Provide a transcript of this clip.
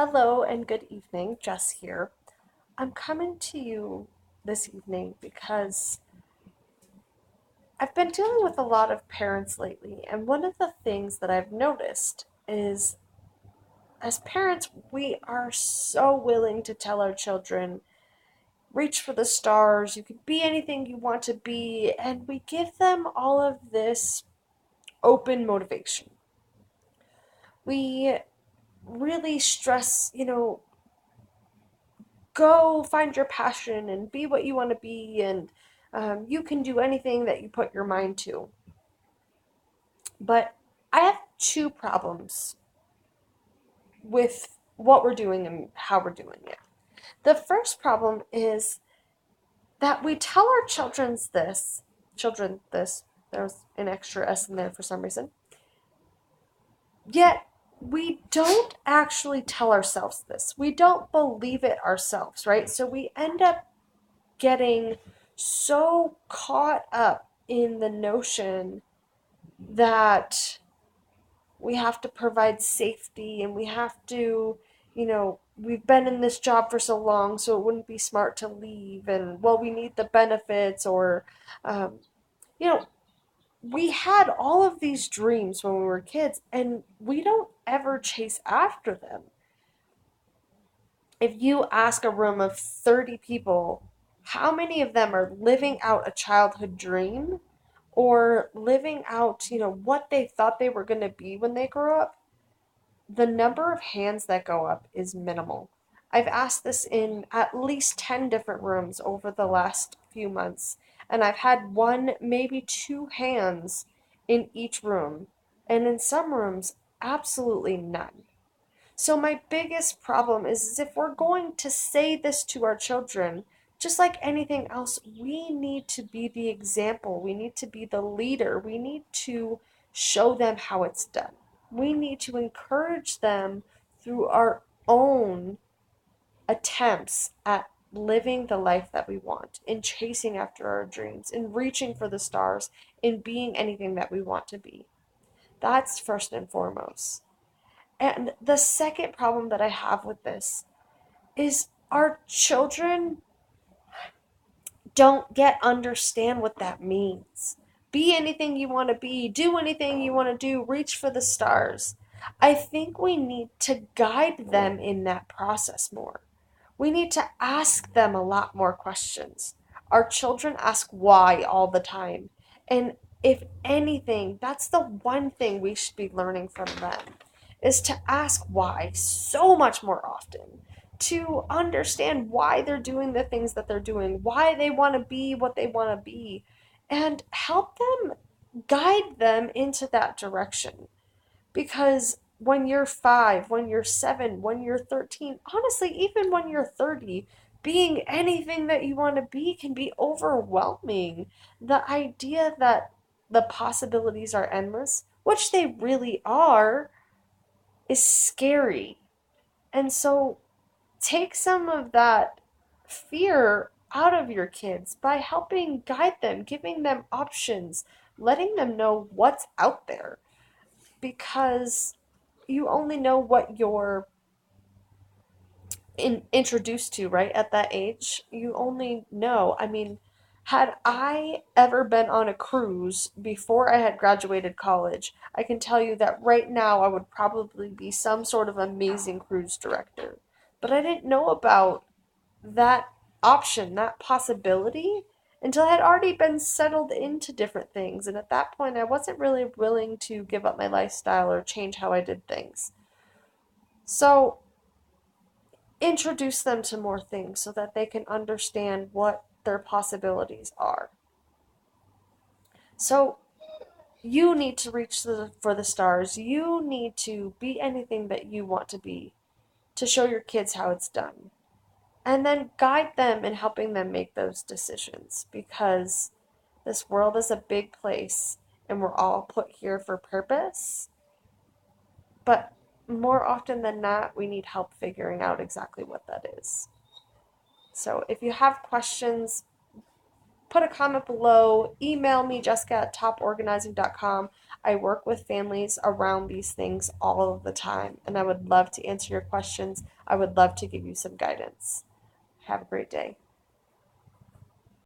Hello and good evening, Jess here. I'm coming to you this evening because I've been dealing with a lot of parents lately, and one of the things that I've noticed is as parents, we are so willing to tell our children, reach for the stars, you can be anything you want to be, and we give them all of this open motivation. We really stress, go find your passion and be what you want to be, and you can do anything that you put your mind to. But I have two problems with what we're doing and how we're doing it. The first problem is that we tell our children this, there's an extra S in there for some reason, yet we don't actually tell ourselves this. We don't believe it ourselves, right? So we end up getting so caught up in the notion that we have to provide safety and we have to, we've been in this job for so long, so it wouldn't be smart to leave. And, well, we need the benefits, or, um, you know, we had all of these dreams when we were kids and we don't ever chase after them. If you ask a room of 30 people, how many of them are living out a childhood dream or living out, what they thought they were going to be when they grew up? The number of hands that go up is minimal. I've asked this in at least 10 different rooms over the last few months, and I've had one, maybe two hands in each room, and in some rooms, absolutely none. So my biggest problem is if we're going to say this to our children, just like anything else, we need to be the example. We need to be the leader. We need to show them how it's done. We need to encourage them through our own attempts at living the life that we want, in chasing after our dreams, in reaching for the stars, in being anything that we want to be. That's first and foremost. And the second problem that I have with this is our children don't yet understand what that means. Be anything you want to be, do anything you want to do, reach for the stars. I think we need to guide them in that process more. We need to ask them a lot more questions. Our children ask why all the time. And if anything, that's the one thing we should be learning from them, is to ask why so much more often, to understand why they're doing the things that they're doing, why they want to be what they want to be, and help them, guide them into that direction. Because when you're 5, when you're 7, when you're 13, honestly, even when you're 30, being anything that you want to be can be overwhelming. The idea that the possibilities are endless, which they really are, is scary. And so take some of that fear out of your kids by helping guide them, giving them options, letting them know what's out there, because you only know what you're introduced to, right? At that age, you only know. I mean, had I ever been on a cruise before I had graduated college, I can tell you that right now I would probably be some sort of amazing cruise director. But I didn't know about that option, that possibility, until I had already been settled into different things. And at that point, I wasn't really willing to give up my lifestyle or change how I did things. So, introduce them to more things so that they can understand what their possibilities are. So, you need to reach for the stars. You need to be anything that you want to be to show your kids how it's done. And then guide them in helping them make those decisions, because this world is a big place and we're all put here for purpose. But more often than not, we need help figuring out exactly what that is. So if you have questions, put a comment below, email me, Jessica at toporganizing.com. I work with families around these things all of the time, and I would love to answer your questions. I would love to give you some guidance. Have a great day.